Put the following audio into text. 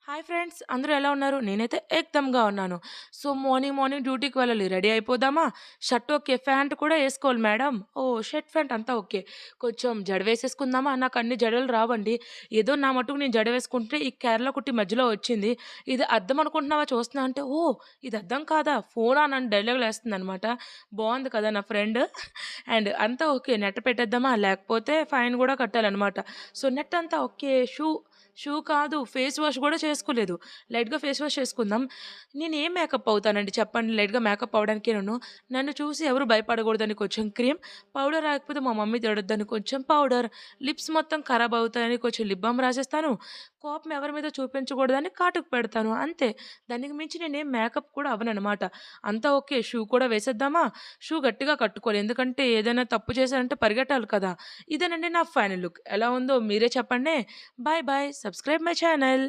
Hi friends, అందరూ ఎలా ఉన్నారు? నేనైతే ఏకదమ్‌గా ఉన్నాను. సో, మార్నింగ్ మార్నింగ్ డ్యూటీకి వెళ్ళాలి. రెడీ అయిపోదామా? Shirt okay. ప్యాంట్ కూడా ఏసుకోవాలి మేడం. ఓహ్! షర్ట్, ప్యాంట్ అంతా ఓకే. కొంచెం జడ వేసేసుకుందామా? నాకు అన్ని జడలు రావండి. ఏదో నా మటుకు నేను జడ వేసుకుంటే ఈ కేరళ కుట్టి మధ్యలో వచ్చింది. ఇది అద్దం అనుకుంటున్నావా చూస్తున్నా అంటే, ఓహ్! ఇది అద్దం కాదా? ఫోనా నన్ను డైలాగులేస్తుందనమాట. బావుంది కదా నా ఫ్రెండ్. అండ్ అంతా ఓకే. నెట్ పెట్టేద్దామా? లేకపోతే ఫైన్ గూడా కట్టాలనమాట. సో, నెట్ అంతా ఓకే. షూ కాదు. ఫేస్ వాష్ గూడా చేసుకోలేదు. లైట్‌గా ఫేస్ వాష్ చేసుకుందాం. నేనేం మేకప్ అవుతానండి చెప్పండి. లైట్‌గా మేకప్ అవ్వడానికేను. నన్ను చూసి ఎవరు భయపడకూడదని కొంచెం క్రీమ్, పౌడర్ రాకపోతే మా మమ్మీ తిడొద్దని కొంచెం పౌడర్, లిప్స్ మొత్తం ఖరాబ్ అవుతాయని కొంచెం లిప్ బామ్ రాసేస్తాను. కోపం ఎవరి మీద చూపించకూడదని కాటుక పెడతాను. అంతే. దానికి మించి నేనేం మేకప్ కూడా అవ్వననమాట. అంతా ఓకే. షూ కూడా వేసేద్దామా? షూ గట్టిగా కట్టుకోవాలి. ఎందుకంటే ఏదైనా తప్పు చేశానంటే పరిగెట్టాలి కదా! ఇదేనండి నా ఫైనల్ లుక్. ఎలా ఉందో మీరే చెప్పండి. Bye bye. Subscribe my channel.